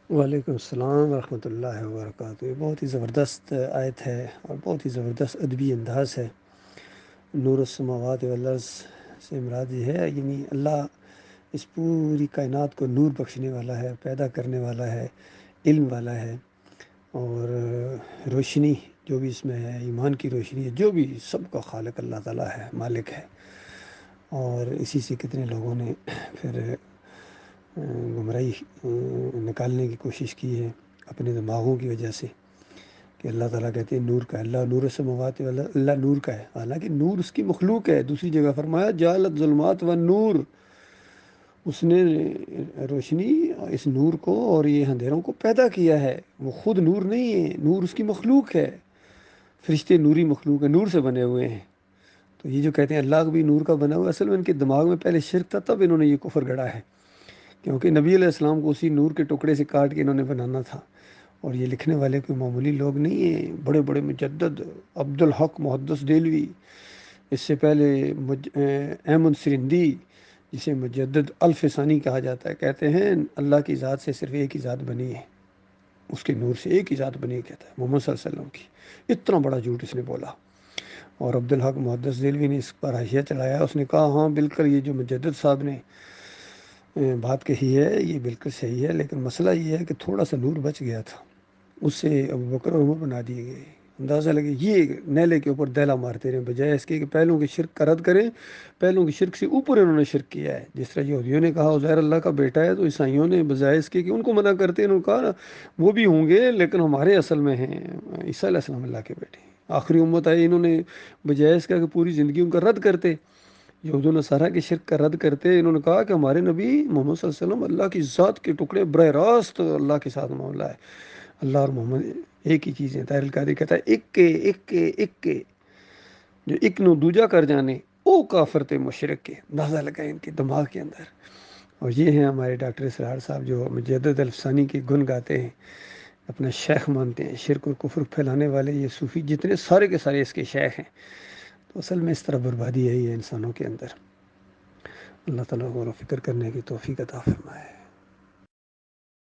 وعلیکم السلام ورحمۃ اللہ وبرکاتہ۔ یہ بہت ہی زبردست آیت ہے اور بہت ہی زبردست ادبی انداز ہے۔ نور السماوات والارض سے مراد یہ ہے، یعنی اللہ اس پوری کائنات کو نور بخشنے والا ہے، پیدا کرنے والا ہے، علم والا ہے، اور روشنی جو بھی اس میں ہے، ایمان کی روشنی ہے، جو بھی سب کا خالق اللہ تعالیٰ ہے، مالک ہے۔ اور اسی سے کتنے لوگوں نے پھر گمراہی نکالنے کی کوشش کی ہے اپنے دماغوں کی وجہ سے، کہ اللہ تعالیٰ کہتے ہیں نور کا ہے، اللہ نور السماوات اللہ نور کا ہے، حالانکہ نور اس کی مخلوق ہے۔ دوسری جگہ فرمایا جعلت ظلمات و نور، اس نے روشنی اس نور کو اور یہ اندھیروں کو پیدا کیا ہے، وہ خود نور نہیں ہے، نور اس کی مخلوق ہے۔ فرشتے نوری مخلوق ہے، نور سے بنے ہوئے ہیں۔ تو یہ جو کہتے ہیں اللہ بھی نور کا بنا ہوا، اصل میں ان کے دماغ میں پہلے شرک تھا، تب انہوں نے یہ کفر گڑا ہے، کیونکہ نبی علیہ السلام کو اسی نور کے ٹکڑے سے کاٹ کے انہوں نے بنانا تھا۔ اور یہ لکھنے والے کوئی معمولی لوگ نہیں ہیں، بڑے بڑے مجدد عبد الحق محدث دہلوی، اس سے پہلے احمد سرندی، جسے مجدد الفسانی کہا جاتا ہے، کہتے ہیں اللہ کی ذات سے صرف ایک ہی ذات بنی ہے، اس کے نور سے ایک ہی ذات بنی ہے، کہتا ہے محمد صلی اللہ علیہ وسلم کی۔ اتنا بڑا جھوٹ اس نے بولا، اور عبد الحق محدث دہلوی نے اس پر حاشیہ چلایا، اس نے کہا ہاں بالکل یہ جو مجدد صاحب نے بات کہی ہے یہ بالکل صحیح ہے، لیکن مسئلہ یہ ہے کہ تھوڑا سا نور بچ گیا تھا، اس سے ابو بکر اور عمر بنا دیے گئے۔ اندازہ لگے یہ نیلے کے اوپر دیلا مارتے رہے، بجائے اس کے کہ پہلوں کے شرک کا رد کریں۔ پہلوں کی شرک سے اوپر انہوں نے شرک کیا ہے، جس طرح یہودیوں نے کہا عزیر اللہ کا بیٹا ہے، تو عیسائیوں نے بجائے اس کے کہ ان کو منع کرتے، انہوں نے کہا وہ بھی ہوں گے لیکن ہمارے اصل میں ہیں عیسیٰ علیہ السلام اللہ کے بیٹے۔ آخری امت آئی، انہوں نے بجائے اس کا کہ پوری زندگی ان کا رد کرتے، یہود و نصارہ کی شرک کا رد کرتے، انہوں نے کہا کہ ہمارے نبی محمد صلی اللہ علیہ وسلم اللہ کی ذات کے ٹکڑے، براہ راست اللہ کے ساتھ معاملہ ہے، اللہ اور محمد ایک ہی چیز ہے۔ طاہر القادری کہتا ہے ایک جو ایک نو دوجا کر جانے او کافر تے مشرک کے، اندازہ لگائیں ان کے دماغ کے اندر۔ اور یہ ہیں ہمارے ڈاکٹر اسرار صاحب جو مجدد الفسانی کے گن گاتے ہیں، اپنا شیخ مانتے ہیں، شرک و کفر پھیلانے والے یہ صوفی جتنے سارے کے سارے اس کے شیخ ہیں۔ تو اصل میں اس طرح بربادی ہے انسانوں کے اندر۔ اللہ تعالیٰ غور و فکر کرنے کی توفیق عطا فرمائے۔